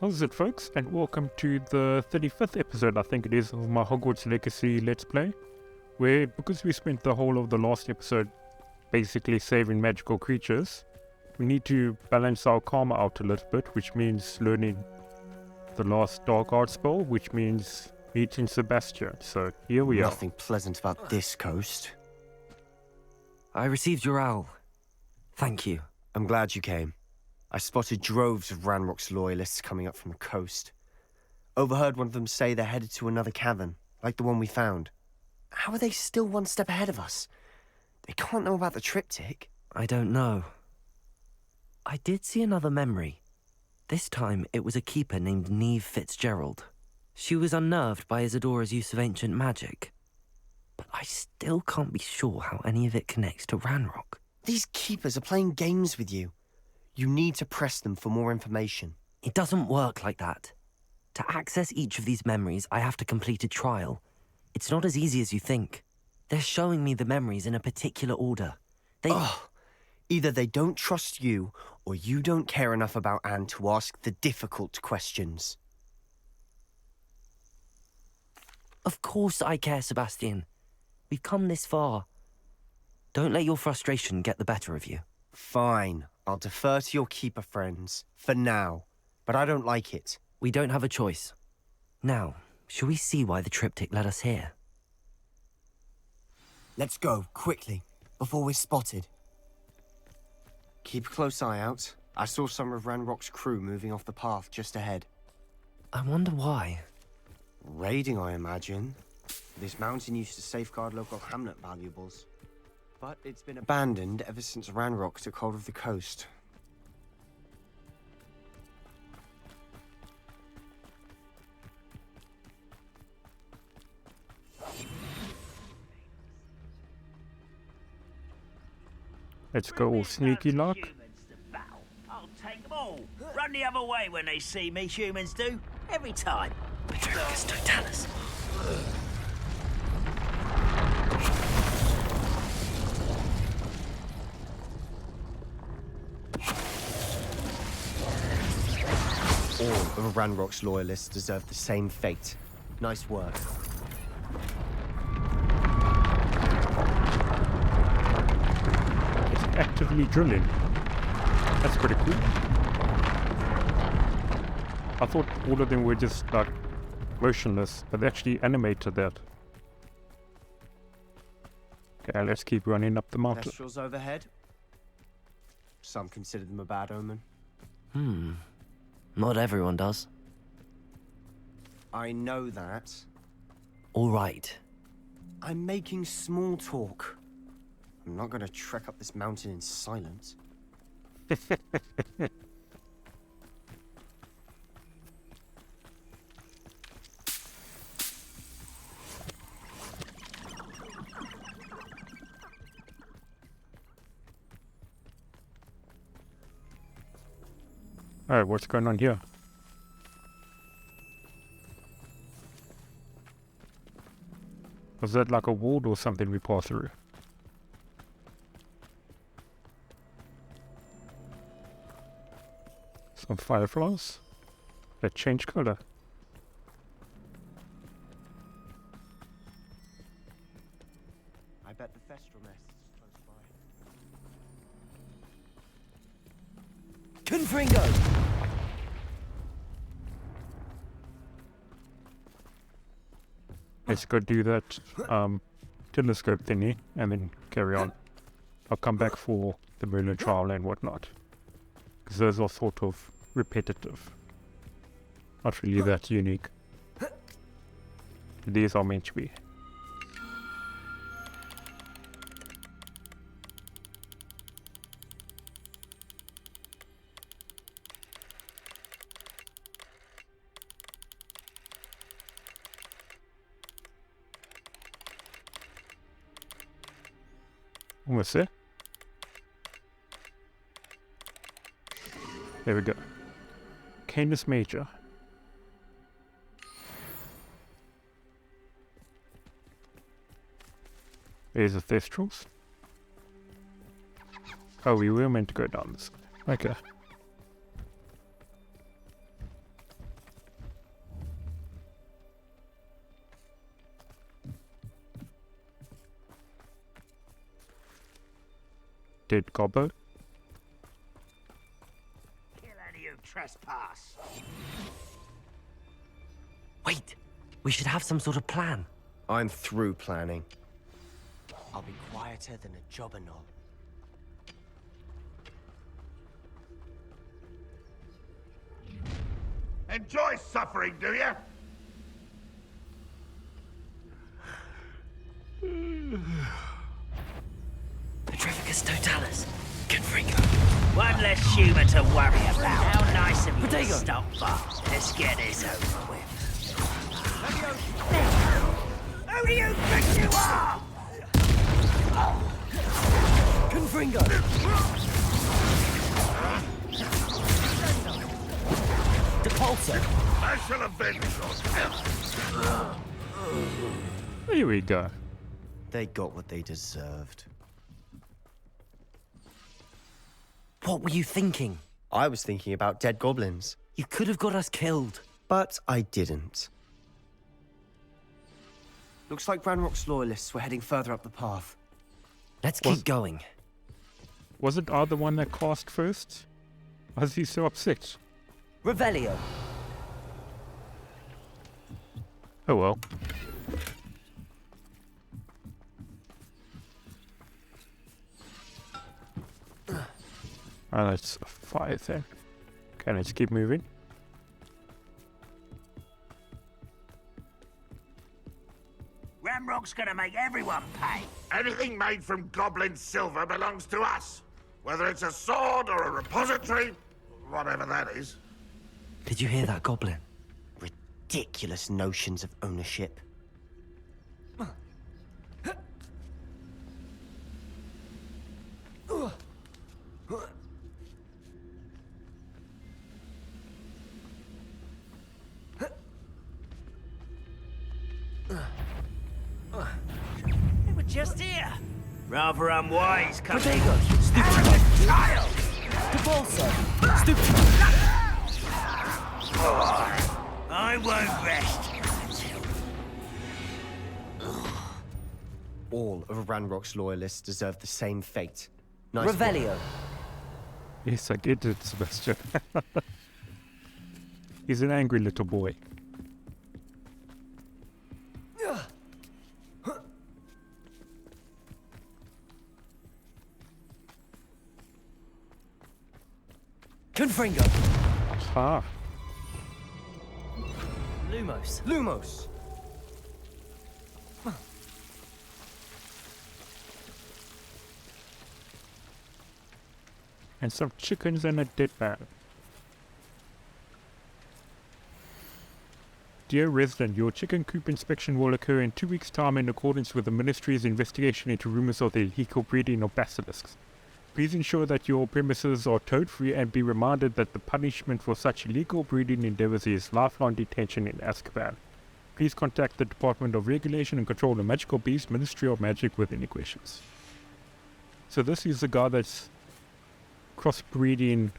How's it, folks, and welcome to the 35th episode, I think it is, of my Hogwarts Legacy Let's Play, where, because we spent the whole of the last episode basically saving magical creatures, we need to balance our karma out a little bit, which means learning the last dark art spell, which means meeting Sebastian. So here we are. Nothing pleasant about this coast. I received your owl. Thank you. I'm glad you came. I spotted droves of Ranrock's loyalists coming up from the coast. Overheard one of them say they're headed to another cavern, like the one we found. How are they still one step ahead of us? They can't know about the triptych. I don't know. I did see another memory. This time it was a keeper named Neve Fitzgerald. She was unnerved by Isidora's use of ancient magic. But I still can't be sure how any of it connects to Ranrock. These keepers are playing games with you. You need to press them for more information. It doesn't work like that. To access each of these memories, I have to complete a trial. It's not as easy as you think. They're showing me the memories in a particular order. Either they don't trust you, or you don't care enough about Anne to ask the difficult questions. Of course I care, Sebastian. We've come this far. Don't let your frustration get the better of you. Fine. I'll defer to your keeper friends, for now. But I don't like it. We don't have a choice. Now, shall we see why the triptych led us here? Let's go, quickly, before we're spotted. Keep a close eye out. I saw some of Ranrock's crew moving off the path just ahead. I wonder why. Raiding, I imagine. This mountain used to safeguard local hamlet valuables. But it's been abandoned ever since Ranrock took hold of the coast. Let's go all sneaky like. I'll take them all. Run the other way when they see me, humans do. Every time. Petrocus Totalis. All of Ranrock's loyalists deserve the same fate. Nice work. It's actively drilling. That's pretty cool. I thought all of them were just like motionless, but they actually animated that. Okay, let's keep running up the mountain. Kestrels overhead. Some consider them a bad omen. Not everyone does. I know that. All right. I'm making small talk. I'm not going to trek up this mountain in silence. Alright, what's going on here? Was that like a wall or something we passed through? Some fireflies that change color. I bet the Thestral nest is close by. Confringo! Let's go do that telescope thingy and then carry on. I'll come back for the Merlin trial and whatnot. Because those are sort of repetitive. Not really that unique. These are meant to be. Almost there. There we go. Canis Major. There's the Thestrals. Oh, we were meant to go down this way. Okay. dead gobbo. Kill any who trespass. Wait, we should have some sort of plan. I'm through planning. I'll be quieter than a jobberknoll. Enjoy suffering, do you? Petrificus totalis. Confringo. One less humour to worry about. How nice of you to Protego. stop by. Let's get this over with. Who do you think you are? Confringo. Depulso. I shall avenge yourself. Here we go. They got what they deserved. What were you thinking? I was thinking about dead goblins, You could have got us killed. but I didn't. Looks like Ranrock's loyalists were heading further up the path. Let's keep going. Wasn't I the one that cast first? Why is he so upset? Revelio. Oh well. Oh, that's a 5 then. Okay, let's keep moving. Ramrock's gonna make everyone pay. Anything made from goblin silver belongs to us. Whether it's a sword or a repository, whatever that is. Did you hear that, Goblin? Ridiculous notions of ownership. They were just here. Rather unwise, come Protego. arrogant child! Depulso. Stupid. I won't rest until All of Ranrock's loyalists deserve the same fate. Nice work. Revelio. Yes, I get it, Sebastian. He's an angry little boy. Confringo. Ah, Lumos. Lumos! and some chickens and a dead man. Dear resident, your chicken coop inspection will occur in 2 weeks' time in accordance with the Ministry's investigation into rumors of the illegal breeding of basilisks. Please ensure that your premises are toad-free and be reminded that the punishment for such illegal breeding endeavors is lifelong detention in Azkaban. Please contact the Department of Regulation and Control of Magical Beasts, Ministry of Magic with any questions. So this is the guy that's crossbreeding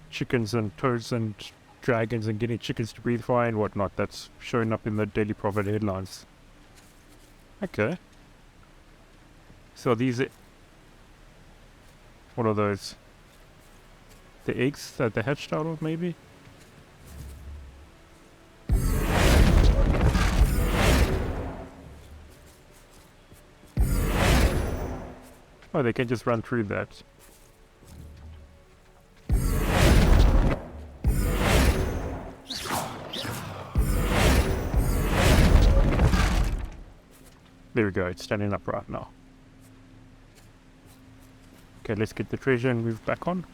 chickens and toads and dragons and getting chickens to breathe fire and whatnot. That's showing up in the Daily Prophet headlines. Okay. So these are... What are those? The eggs that they hatched out of, maybe? Oh, they can just run through that. There we go, it's standing up right now. Okay, let's get the treasure and move back on.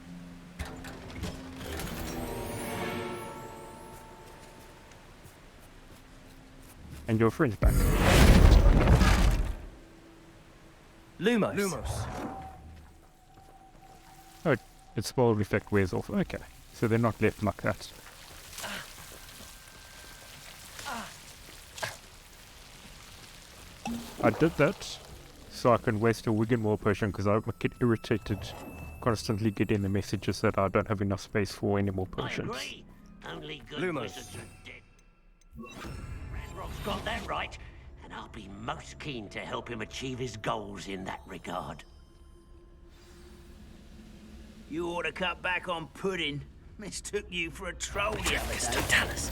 And your friend's back. Lumos. Lumos. Oh, its spell effect wears off. Okay, so they're not left like that. I did that so I can waste a Wiggenmore potion because I get irritated constantly getting the messages that I don't have enough space for any more I potions. agree. Only good Lumos. wizards are dead. Ranrock's got that right, and I'll be most keen to help him achieve his goals in that regard. You ought to cut back on pudding. Mistook you for a troll the other day. Totalis.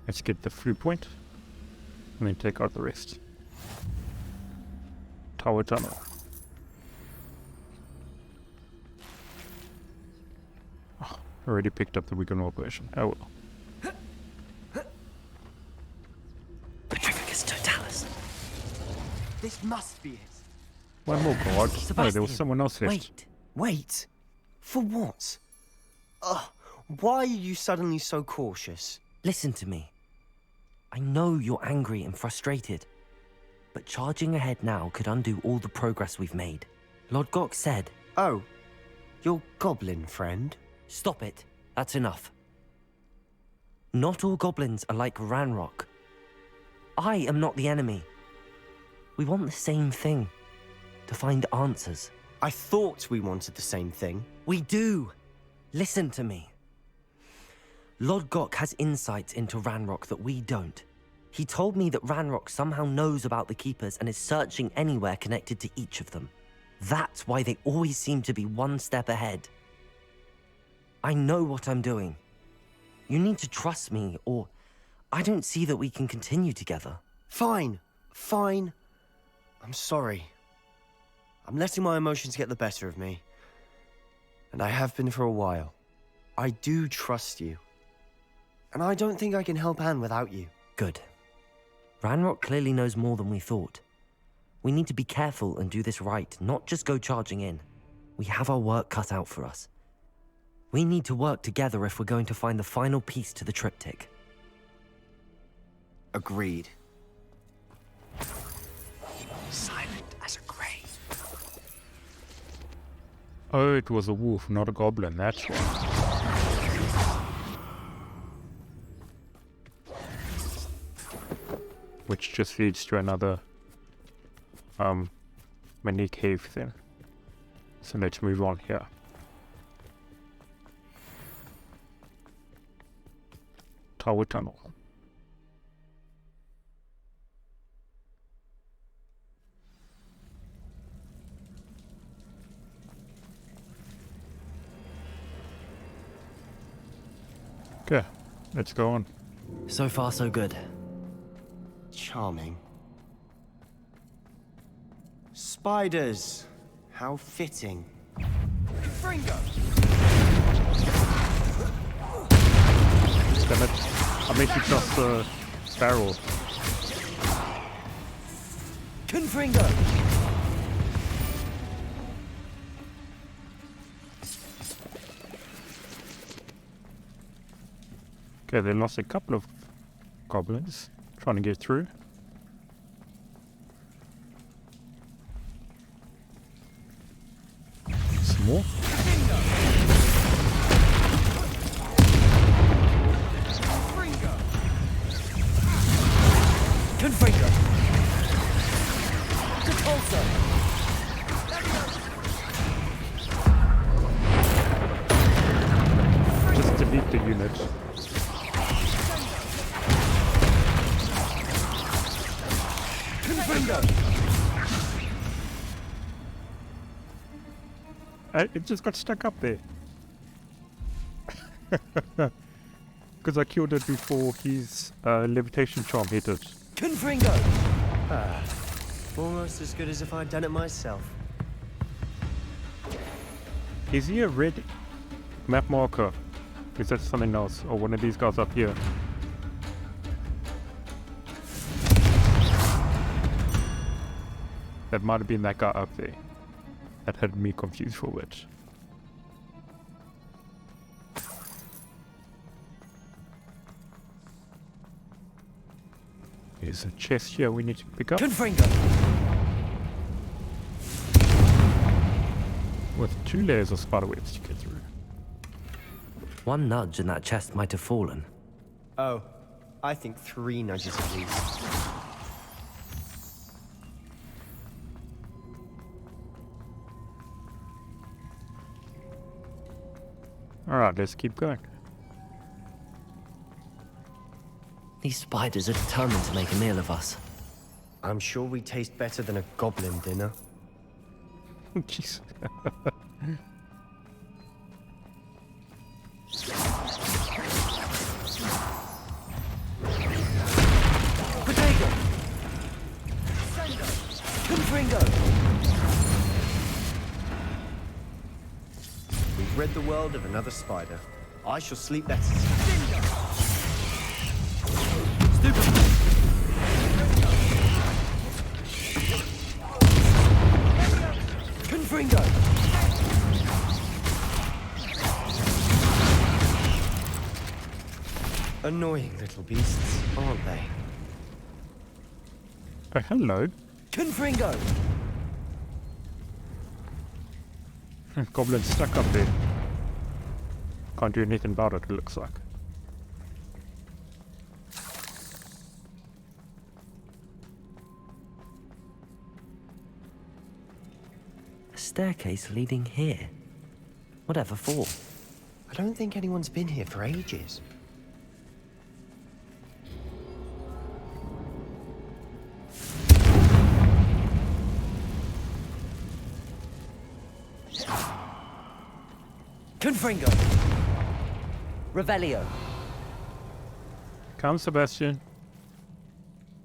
Let's get the through point and then take out the rest. Tower tunnel. Oh, already picked up the weekend operation. Oh well. Petrificus totalis. This must be it. One more guard. Oh, there Sebastian, was someone else left. Wait. For what? Why are you suddenly so cautious? Listen to me. I know you're angry and frustrated, but charging ahead now could undo all the progress we've made. Lord Gok said... Oh, your goblin friend? Stop it. That's enough. Not all goblins are like Ranrock. I am not the enemy. We want the same thing. To find answers. I thought we wanted the same thing. We do. Listen to me. Lord Gok has insights into Ranrock that we don't. He told me that Ranrock somehow knows about the Keepers and is searching anywhere connected to each of them. That's why they always seem to be one step ahead. I know what I'm doing. You need to trust me, or I don't see that we can continue together. Fine. I'm sorry. I'm letting my emotions get the better of me. And I have been for a while. I do trust you. And I don't think I can help Anne without you. Good. Ranrock clearly knows more than we thought. We need to be careful and do this right, not just go charging in. We have our work cut out for us. We need to work together if we're going to find the final piece to the triptych. Agreed. Silent as a grave. Oh, it was a wolf, not a goblin. That's why. Which just leads to another mini cave thing. So let's move on here. Tower tunnel. Okay, let's go on. So far, so good. Charming. Spiders. How fitting. Damn it. I meant to trust the barrel. Confringo! Okay, they lost a couple of goblins trying to get through. Some more. Confringo! Repulsor! Just delete the unit. It just got stuck up there. Because I killed it before his levitation charm hit it. Confringo! Almost as good as if I'd done it myself. Is he a red map marker? Is that something else? Or one of these guys up here? That might have been that guy up there. That had me confused for which. There's a chest here we need to pick up. Confringo! With 2 layers of spiderwebs to get through. One nudge and that chest might have fallen. Oh, I think 3 nudges at least. Alright, let's keep going. These spiders are determined to make a meal of us. I'm sure we taste better than a goblin dinner. Jeez. Potato! Confringo! We've rid the world of another spider. I shall sleep better. Confringo! Annoying little beasts, aren't they? Oh, hello. Confringo! Goblin stuck up there. Can't do anything about it, it looks like. A staircase leading here. Whatever for? I don't think anyone's been here for ages. Confringo! Revelio! Come, Sebastian.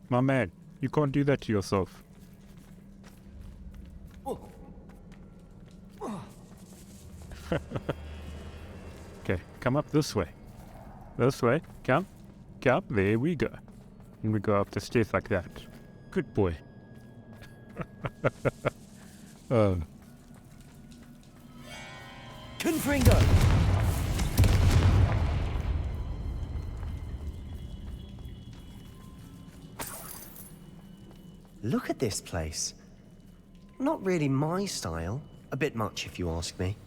My man, you can't do that to yourself. Okay, come up this way. This way. Come. Come. There we go. And we go up the stairs like that. Good boy. Oh. Confringo! Look at this place. Not really my style. A bit much, if you ask me.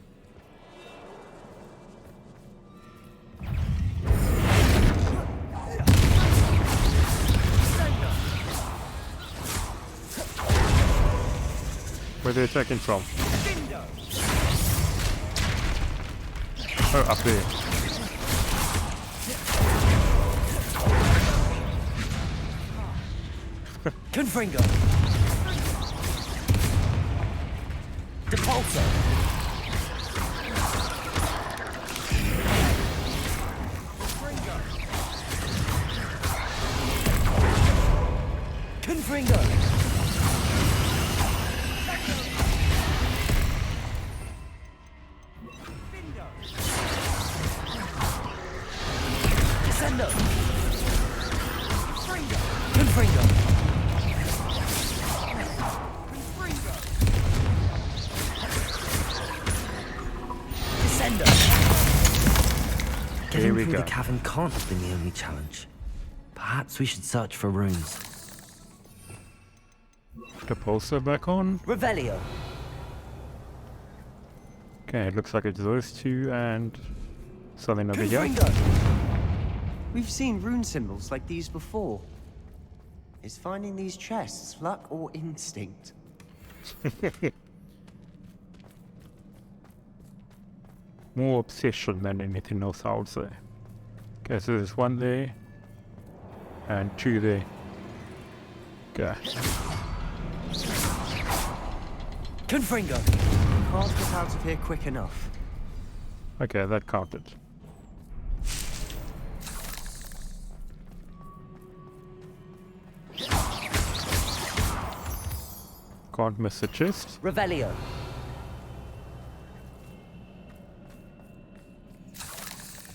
Where are they attacking from? Oh, up there. Confringo! Depulso! Confringo! Descendo! Confringo! Descendo! Here Getting we through go. the cavern can't have been the only challenge. Perhaps we should search for runes. The pulsar back on. Revelio! Okay, it looks like it's those two and something over here. Confringo! We've seen rune symbols like these before. Is finding these chests luck or instinct? More obsession than anything else, I would say. Okay, so there's one there and two there. Okay. Confringo! Can't get out of here quick enough. Okay, that counted. Can't miss a chest. Revelio!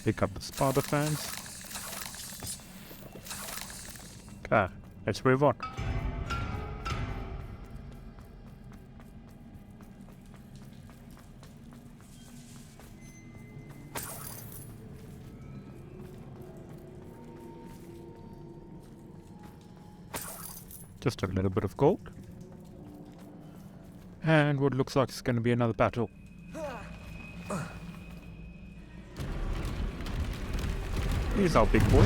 Pick up the spider fans. Okay, let's move on. Just a little bit of gold. And what looks like it's going to be another battle. Here's our big boy.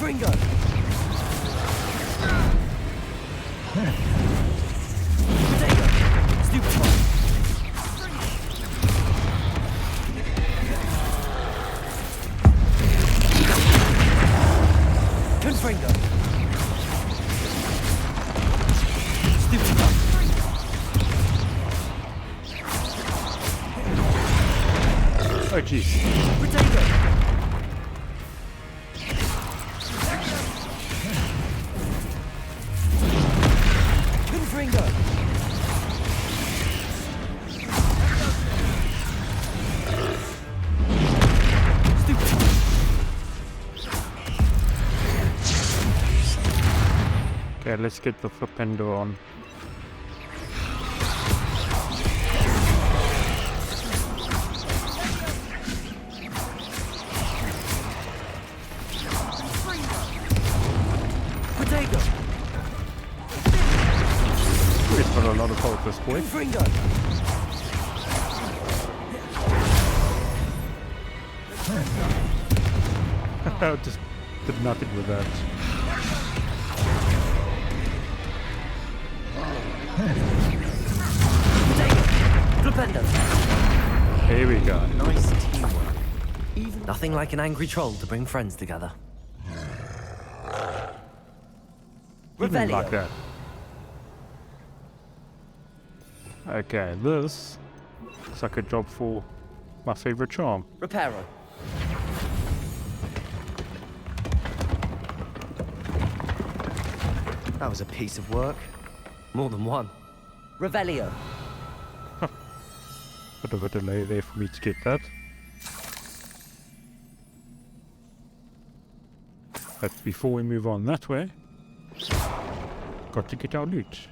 Confringo! Potato! Stupefy! Confringo! Stupefy! Oh jeez. Potato! Confringo! Stupefy! Okay, let's get the flipendo on. Potato! We've got a lot of hope this point. Confringo! Just did nothing with that. Flipendo! Here we go. Nice teamwork. Nothing like an angry troll to bring friends together. Even like Revelio! that. Okay, this looks like a job for my favorite charm. Reparo! That was a piece of work. More than one. Revelio! Bit of a delay there for me to get that. But before we move on that way, got to get our loot.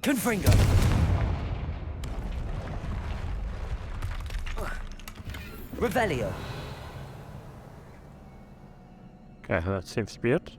Confringo! Revelio! Okay, that seems to be it.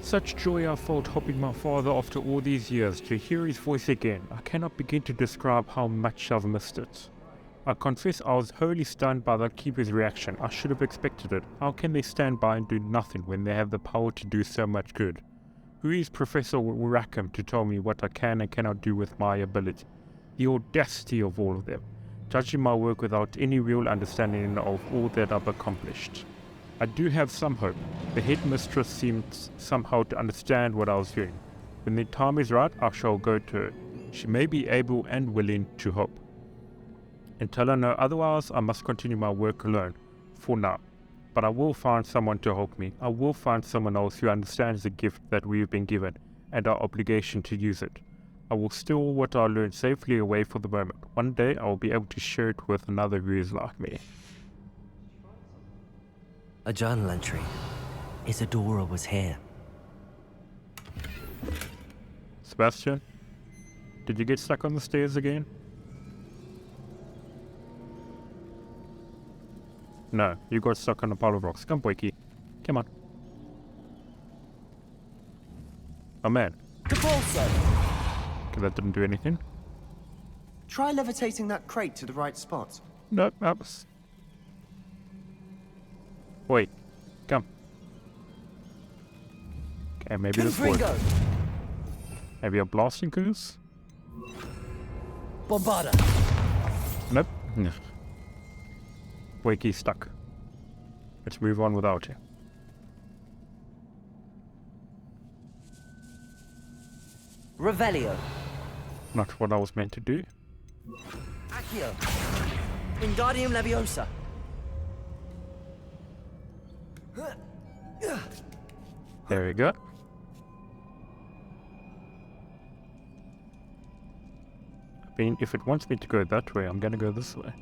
Such joy I felt helping my father after all these years. To hear his voice again, I cannot begin to describe how much I've missed it. I confess I was wholly stunned by the keeper's reaction. I should have expected it. How can they stand by and do nothing when they have the power to do so much good? Who is Professor Rackham to tell me what I can and cannot do with my ability? The audacity of all of them, judging my work without any real understanding of all that I've accomplished. I do have some hope. The headmistress seemed somehow to understand what I was doing. When the time is right, I shall go to her. She may be able and willing to help. Until I know otherwise, I must continue my work alone, for now. But I will find someone to help me. I will find someone else who understands the gift that we have been given, and our obligation to use it. I will store what I learned safely away for the moment. One day I will be able to share it with another who is like me. A journal entry. Isidora was here. Sebastian, did you get stuck on the stairs again? No, you got stuck on a pile of rocks. Come, Wakey. Come on. Oh man. Capulso! Okay, that didn't do anything. Try levitating that crate to the right spot. Nope, that was... Wait, come. Okay, maybe this would. Confringo! Maybe a blasting goose? Bombarda! Nope. No. Wakey's stuck. Let's move on without you. Revelio! Not what I was meant to do. Accio! Wingardium Leviosa! There we go. I mean, if it wants me to go that way, I'm gonna go this way.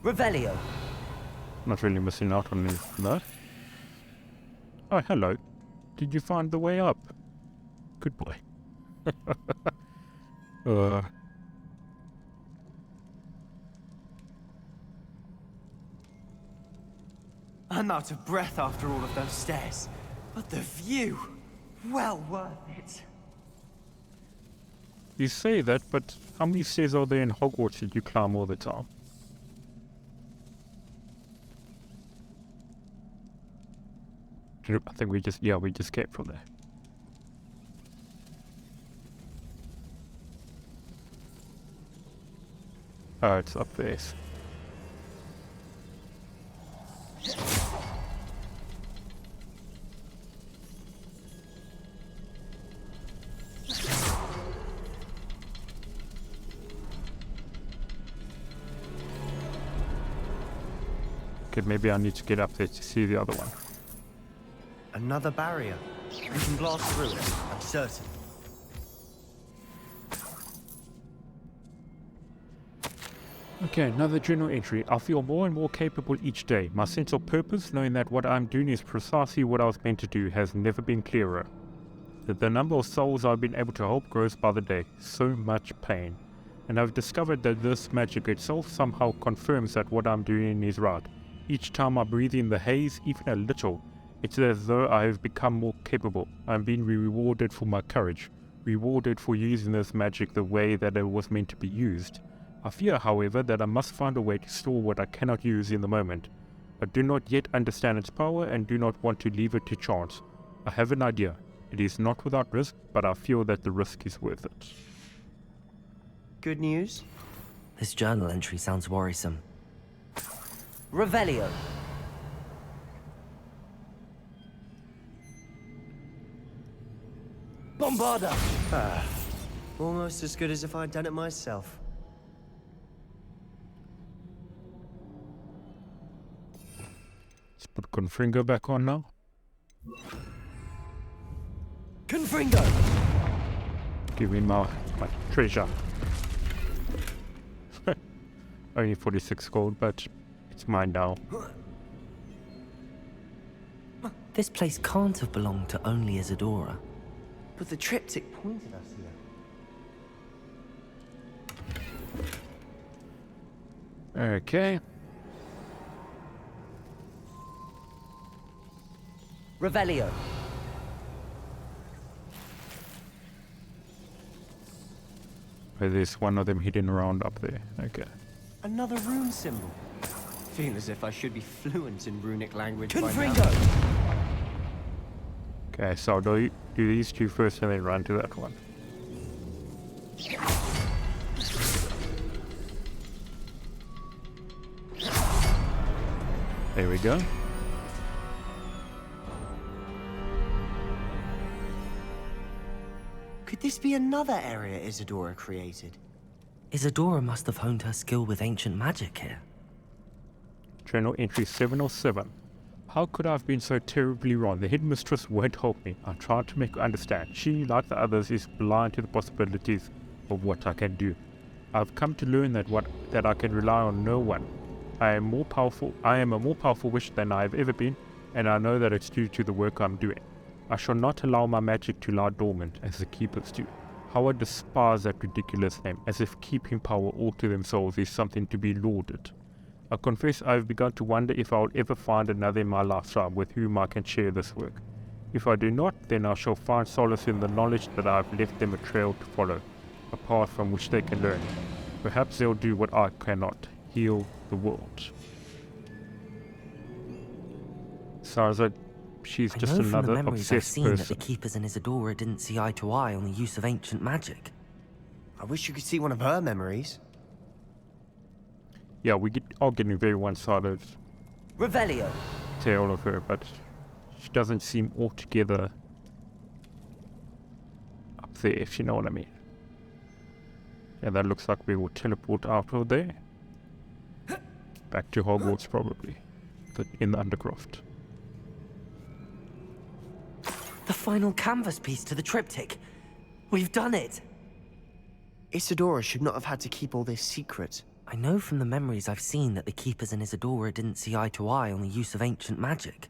Revelio! Not really missing out on anything there. Oh, hello. Did you find the way up? Good boy. I'm out of breath after all of those stairs. But the view, well worth it. You say that, but how many stairs are there in Hogwarts that you climb all the time? I think we just came from there. Oh, it's up there. Okay, maybe I need to get up there to see the other one. Another barrier. We can blast through it, I'm certain. Okay, another journal entry. I feel more and more capable each day. My sense of purpose, knowing that what I'm doing is precisely what I was meant to do, has never been clearer. The number of souls I've been able to help grows by the day. So much pain. And I've discovered that this magic itself somehow confirms that what I'm doing is right. Each time I breathe in the haze, even a little, it's as though I have become more capable. I'm being rewarded for my courage. Rewarded for using this magic the way that it was meant to be used. I fear, however, that I must find a way to store what I cannot use in the moment. I do not yet understand its power and do not want to leave it to chance. I have an idea. It is not without risk, but I feel that the risk is worth it. Good news? This journal entry sounds worrisome. Revelio. Bombarda. Almost as good as if I'd done it myself. Let's put Confringo back on now. Confringo. Give me my treasure. Only 46 gold, but it's mine now. This place can't have belonged to only Isidora. But the triptych pointed us here. Okay. Revelio. There's one of them hidden around up there. Okay. Another rune symbol. Feel as if I should be fluent in runic language by now. Confringo. Okay, so I'll do these two first and then run to that one. There we go. Could this be another area Isidora created? Isidora must have honed her skill with ancient magic here. Journal entry 707. How could I have been so terribly wrong? The headmistress won't help me. I tried to make her understand. She, like the others, is blind to the possibilities of what I can do. I've come to learn that I can rely on no one. I am a more powerful witch than I have ever been, and I know that it's due to the work I'm doing. I shall not allow my magic to lie dormant, as the keepers do. How I despise that ridiculous name, as if keeping power all to themselves is something to be lauded. I confess I have begun to wonder if I will ever find another in my lifetime with whom I can share this work. If I do not, then I shall find solace in the knowledge that I have left them a trail to follow, a path from which they can learn. Perhaps they'll do what I cannot, heal the world. Sarza, she's just I know from the another memories I've obsessed seen that the person. keepers in Isidora didn't see eye to eye on the use of ancient magic. I wish you could see one of her memories. Yeah, we are getting very one-sided Revelio. tale of her, but she doesn't seem altogether up there, if you know what I mean. Yeah, that looks like we will teleport out of there. Back to Hogwarts, probably. In the Undercroft. The final canvas piece to the triptych. We've done it. Isidora should not have had to keep all this secret. I know from the memories I've seen that the Keepers and Isidora didn't see eye to eye on the use of ancient magic.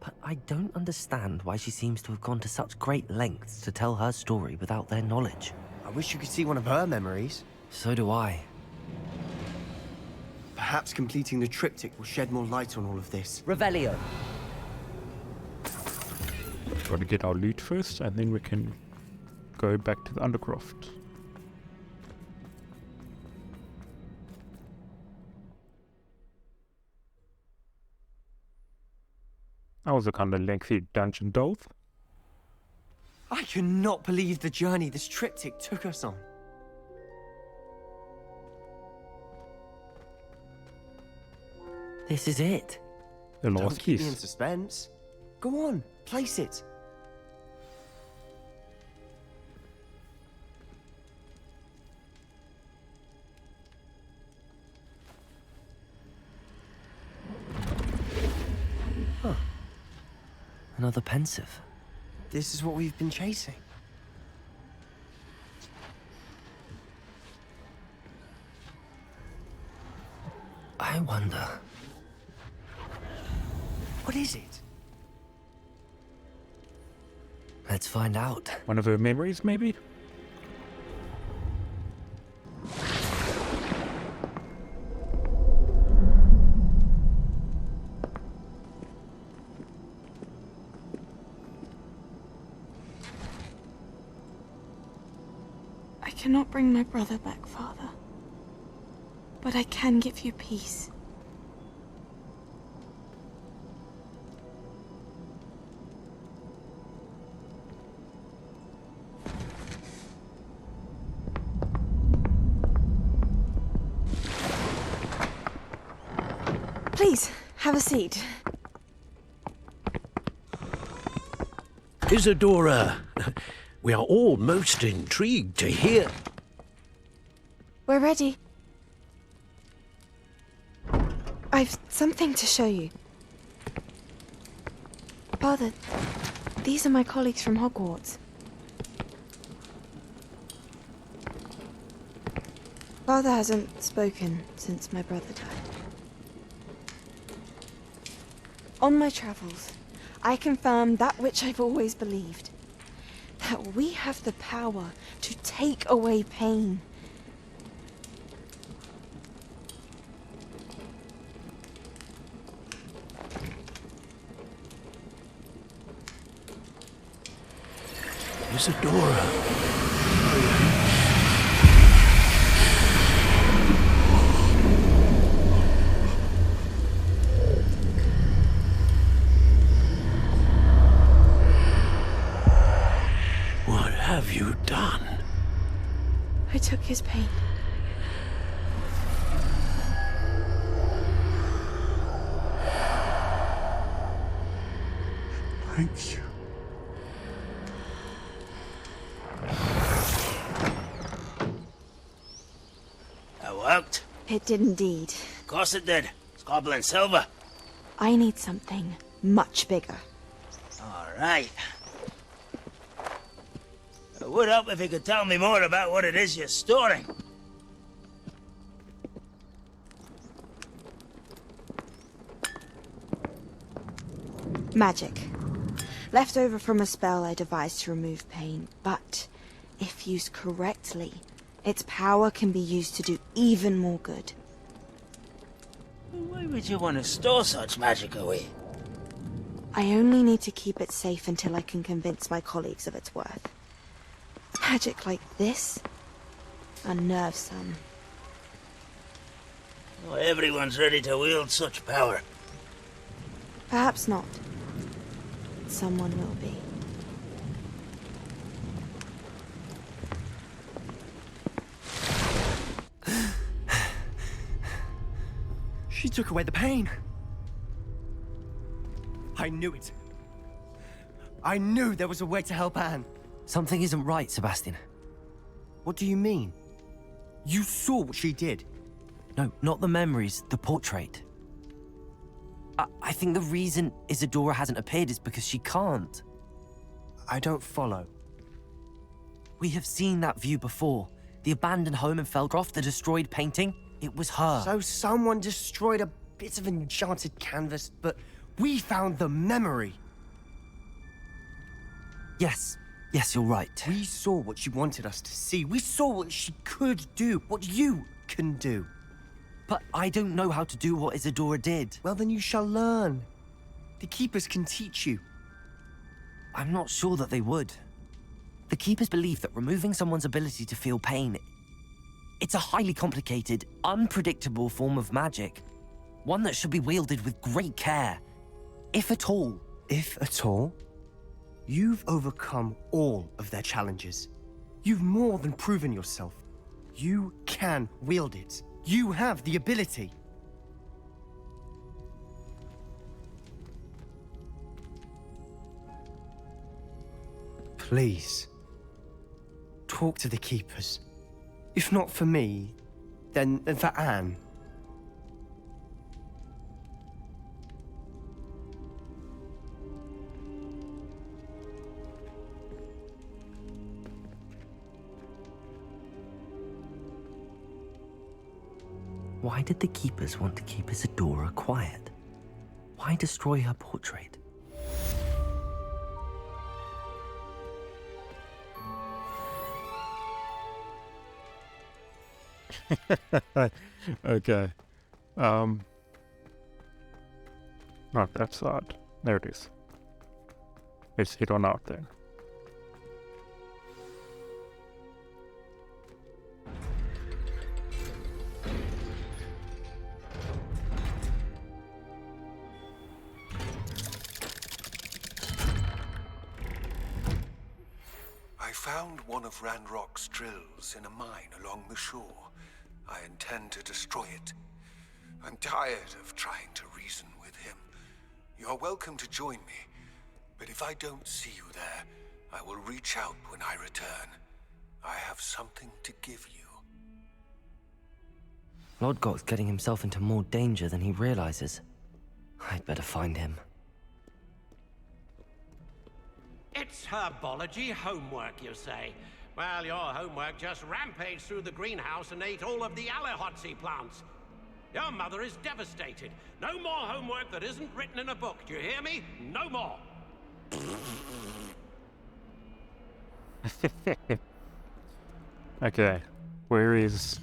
But I don't understand why she seems to have gone to such great lengths to tell her story without their knowledge. I wish you could see one of her memories. So do I. Perhaps completing the triptych will shed more light on all of this. Revelio. Got to get our loot first, and then we can go back to the Undercroft. That was a kind of lengthy dungeon delve. I cannot believe the journey this triptych took us on. This is it. The Don't last keep me in piece. suspense. Go on, place it. Another pensive. This is what we've been chasing. I wonder. What is it? Let's find out. One of her memories, maybe? I cannot bring my brother back, Father. But I can give you peace. Please, have a seat. Isidora, we are all most intrigued to hear. We're ready. I've something to show you. Father, these are my colleagues from Hogwarts. Father hasn't spoken since my brother died. On my travels, I confirmed that which I've always believed. That we have the power to take away pain. Isidora. What have you done? I took his pain. Thank you. That worked. It did indeed. Of course it did. It's goblin silver. I need something much bigger. All right. It would help if you could tell me more about what it is you're storing. Magic. Left over from a spell I devised to remove pain, but if used correctly, its power can be used to do even more good. Why would you want to store such magic away? I only need to keep it safe until I can convince my colleagues of its worth. Magic like this unnerves some. Not everyone's ready to wield such power. Perhaps not. Someone will be. She took away the pain. I knew it. I knew there was a way to help Anne. Something isn't right, Sebastian. What do you mean? You saw what she did. No, not the memories, the portrait. I think the reason Isidora hasn't appeared is because she can't. I don't follow. We have seen that view before. The abandoned home in Felcroft, the destroyed painting. It was her. So someone destroyed a bit of enchanted canvas, but we found the memory. Yes, you're right. We saw what she wanted us to see. We saw what she could do, what you can do. But I don't know how to do what Isidora did. Well, then you shall learn. The Keepers can teach you. I'm not sure that they would. The Keepers believe that removing someone's ability to feel pain, it's a highly complicated, unpredictable form of magic. One that should be wielded with great care, if at all. If at all? You've overcome all of their challenges. You've more than proven yourself. You can wield it. You have the ability. Please, talk to the Keepers. If not for me, then for Anne. Why did the Keepers want to keep Isidora quiet? Why destroy her portrait? Okay. Not that side. There it is. Let's head on out then. I found one of Ranrock's drills in a mine along the shore. I intend to destroy it. I'm tired of trying to reason with him. You're welcome to join me, but if I don't see you there, I will reach out when I return. I have something to give you. Lodgok's getting himself into more danger than he realizes. I'd better find him. It's herbology homework, you say? Well, your homework just rampaged through the greenhouse and ate all of the Alehotzi plants. Your mother is devastated. No more homework that isn't written in a book. Do you hear me? No more. Okay, where is...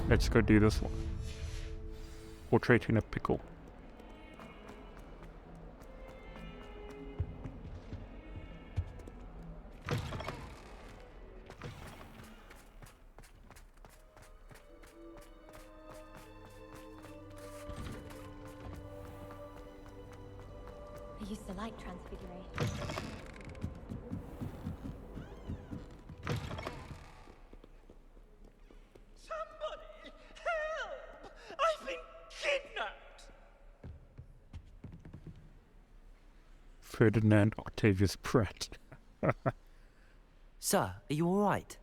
Let's go do this one. Portrait in a pickle. I used to like Transfiguration. Somebody! Help! I've been kidnapped! Ferdinand Octavius Pratt. Sir, are you all right?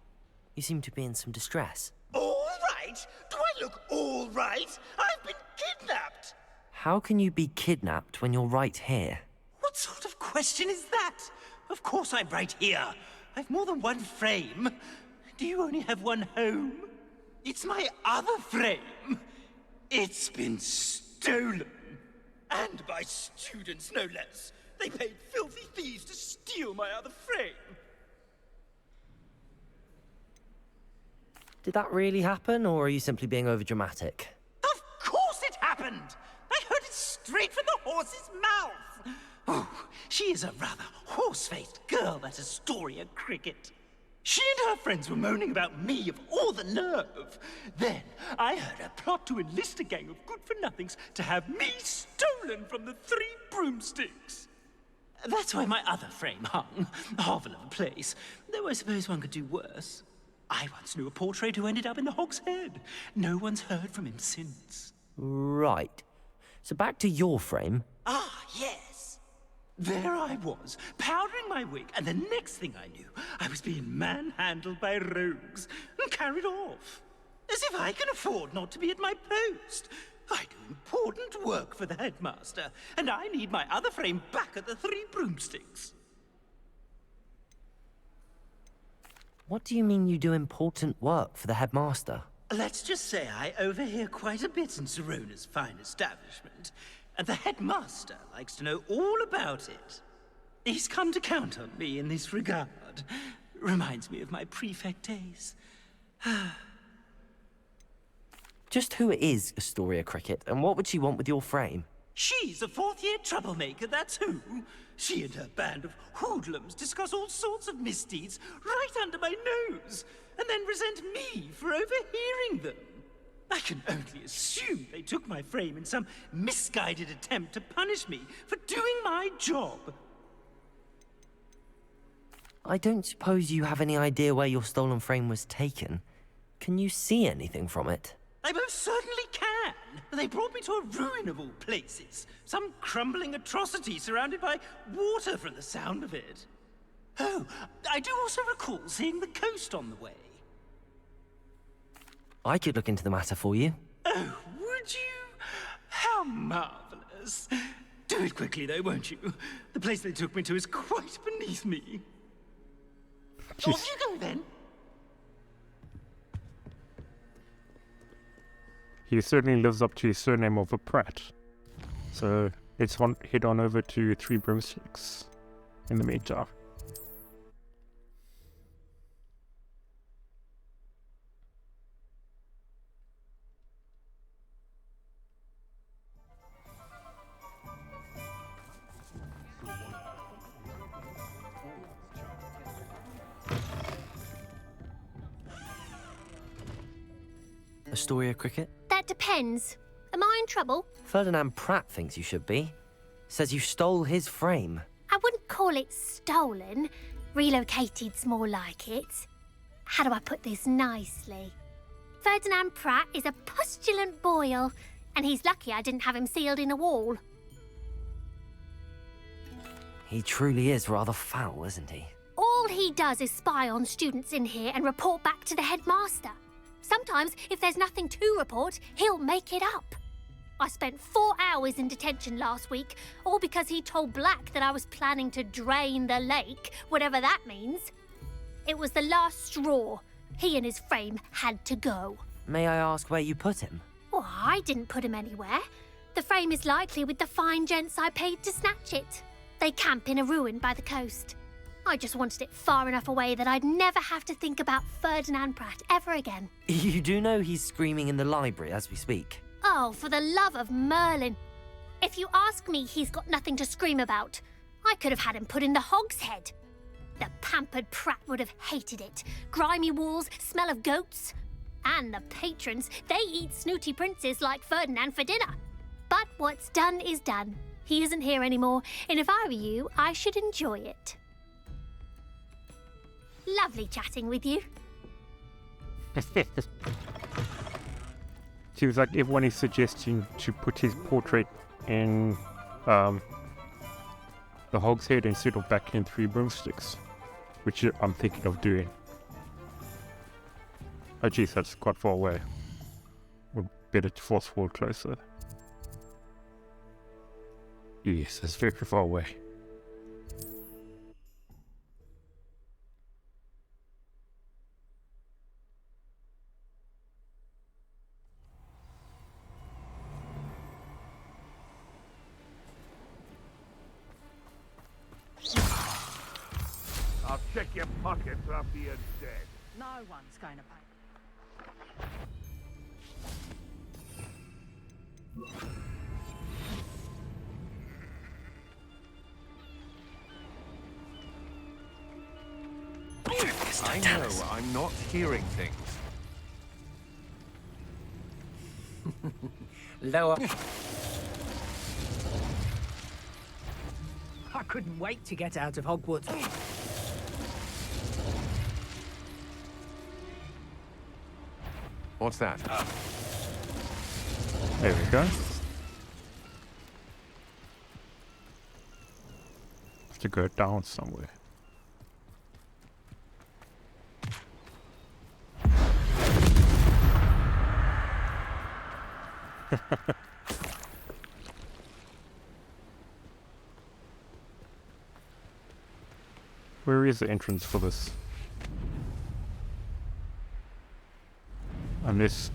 You seem to be in some distress. All right? Do I look all right? I've been kidnapped! How can you be kidnapped when you're right here? What sort of question is that? Of course I'm right here. I've more than one frame. Do you only have one home? It's my other frame. It's been stolen. And by students, no less. They paid filthy thieves to steal my other frame. Did that really happen, or are you simply being overdramatic? Of course it happened! I heard it straight from the horse's mouth! Oh, she is a rather horse-faced girl, that Astoria Cricket. She and her friends were moaning about me of all the nerve. Then I heard her plot to enlist a gang of good-for-nothings to have me stolen from the Three Broomsticks. That's why my other frame hung. A hovel of a place. Though I suppose one could do worse. I once knew a portrait who ended up in the Hog's Head. No one's heard from him since. Right. So back to your frame. Ah, yes. There I was, powdering my wig, and the next thing I knew, I was being manhandled by rogues and carried off. As if I can afford not to be at my post. I do important work for the headmaster, and I need my other frame back at the Three Broomsticks. What do you mean you do important work for the headmaster? Let's just say I overhear quite a bit in Serona's fine establishment, and the headmaster likes to know all about it. He's come to count on me in this regard. Reminds me of my prefect days. Just who is Astoria Cricket, and what would she want with your frame? She's a fourth-year troublemaker, that's who. She and her band of hoodlums discuss all sorts of misdeeds right under my nose, and then resent me for overhearing them. I can only assume they took my frame in some misguided attempt to punish me for doing my job. I don't suppose you have any idea where your stolen frame was taken. Can you see anything from it? I most certainly can. They brought me to a ruin of all places. Some crumbling atrocity surrounded by water from the sound of it. Oh, I do also recall seeing the coast on the way. I could look into the matter for you. Oh, would you? How marvelous. Do it quickly, though, won't you? The place they took me to is quite beneath me. Off you go, then. He certainly lives up to his surname of a Pratt. So let's head on over to Three Broomsticks in the meantime. Astoria Cricket? That depends. Am I in trouble? Ferdinand Pratt thinks you should be. Says you stole his frame. I wouldn't call it stolen. Relocated's more like it. How do I put this nicely? Ferdinand Pratt is a postulant boil, and he's lucky I didn't have him sealed in a wall. He truly is rather foul, isn't he? All he does is spy on students in here and report back to the headmaster. Sometimes, if there's nothing to report, he'll make it up. I spent 4 hours in detention last week, all because he told Black that I was planning to drain the lake, whatever that means. It was the last straw. He and his frame had to go. May I ask where you put him? Well, I didn't put him anywhere. The frame is likely with the fine gents I paid to snatch it. They camp in a ruin by the coast. I just wanted it far enough away that I'd never have to think about Ferdinand Pratt ever again. You do know he's screaming in the library as we speak. Oh, for the love of Merlin. If you ask me, he's got nothing to scream about. I could have had him put in the hogshead. The pampered Pratt would have hated it. Grimy walls, smell of goats. And the patrons, they eat snooty princes like Ferdinand for dinner. But what's done is done. He isn't here anymore, and if I were you, I should enjoy it. Lovely chatting with you. Seems like everyone is suggesting to put his portrait in the hogshead instead of back in Three Broomsticks, which I'm thinking of doing. Oh geez, that's quite far away. We'd better force forward closer. Yes, that's very far away. I'll check your pockets after you're dead. No one's going to pay. I know, I'm not hearing things. Lower. I couldn't wait to get out of Hogwarts. What's that? There we go. Have to go down somewhere. Where is the entrance for this? Unless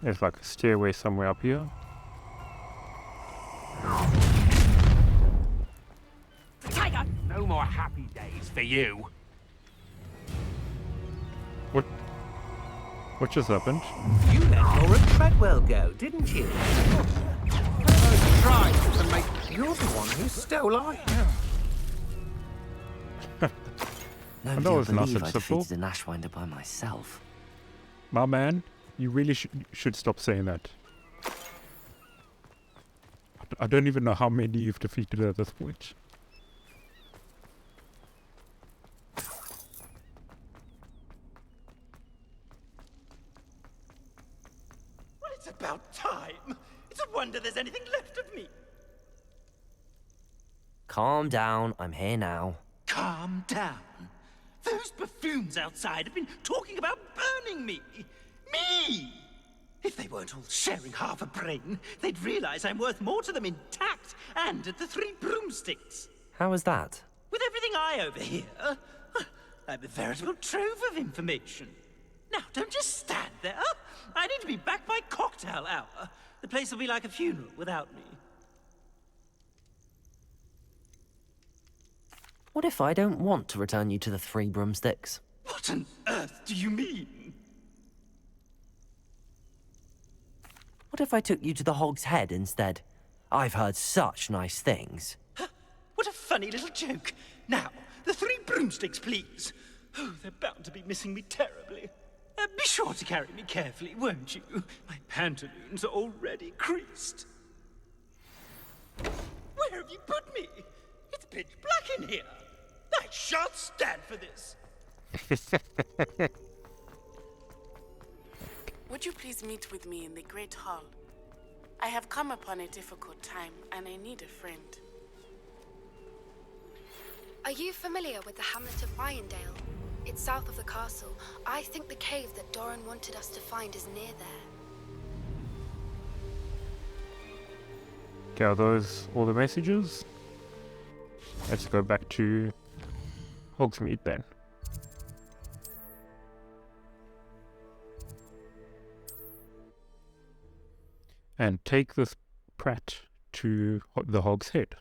there's like a stairway somewhere up here. Tiger! No more happy days for you. What just happened? You let Laura Treadwell go, didn't you? I tried to make... You're the one who stole our... Nobody that will was nice believe and I simple. defeated an Ashwinder by myself. My man, you really should stop saying that. I don't even know how many you've defeated at this point. Well, it's about time. It's a wonder there's anything left of me. Calm down, I'm here now. Calm down. Those buffoons outside have been talking about burning me. Me! If they weren't all sharing half a brain, they'd realize I'm worth more to them intact and at the 3 broomsticks. How was that? With everything I overhear, I'm a veritable trove of information. Now, don't just stand there. I need to be back by cocktail hour. The place will be like a funeral without me. What if I don't want to return you to the 3 broomsticks? What on earth do you mean? What if I took you to the Hog's Head instead? I've heard such nice things. What a funny little joke. Now, the 3 broomsticks, please. Oh, they're bound to be missing me terribly. Be sure to carry me carefully, won't you? My pantaloons are already creased. Where have you put me? It's pitch black in here. I shan't stand for this. Would you please meet with me in the Great Hall? I have come upon a difficult time, and I need a friend. Are you familiar with the hamlet of Irondale? It's south of the castle. I think the cave that Doran wanted us to find is near there. Okay, are those all the messages? Let's go back to Hogsmeade then. And take this Pratt to the Hog's Head.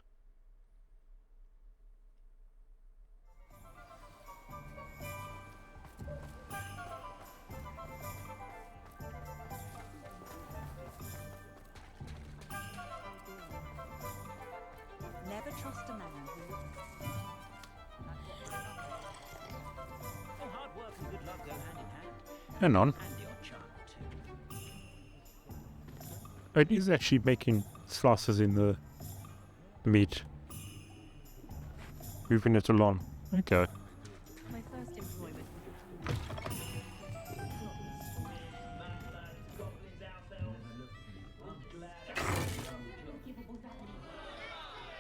Never trust a man who looks. Oh, hard work and good luck go hand in hand. Hang on. And the odd charm too. It is actually making slices in the meat. Moving it along. Okay. My first employment.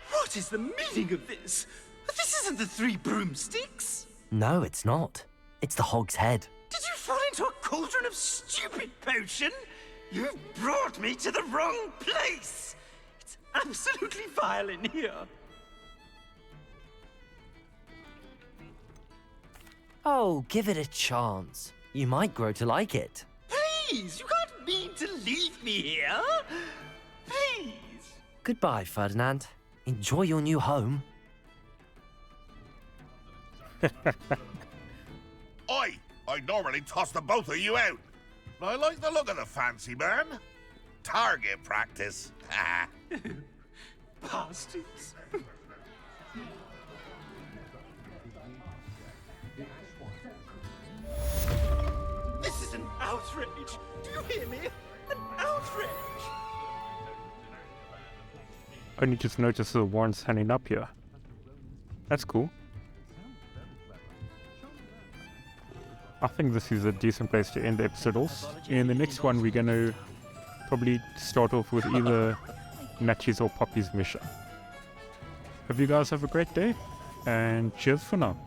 What is the meaning of this? This isn't the 3 broomsticks. No, it's not. It's the Hog's Head. Did you fall into a cauldron of stupid potion? You've brought me to the wrong place. It's absolutely vile in here. Oh, give it a chance. You might grow to like it. Please, you can't mean to leave me here. Please. Goodbye, Ferdinand. Enjoy your new home. I'd normally toss the both of you out. But I like the look of the fancy man. Target practice. Bastards. This is an outrage. Do you hear me? An outrage. Only just noticed the warrants hanging up here. That's cool. I think this is a decent place to end the episode also. In the next one, we're going to probably start off with either Natchez or Poppy's mission. Hope you guys have a great day, and cheers for now.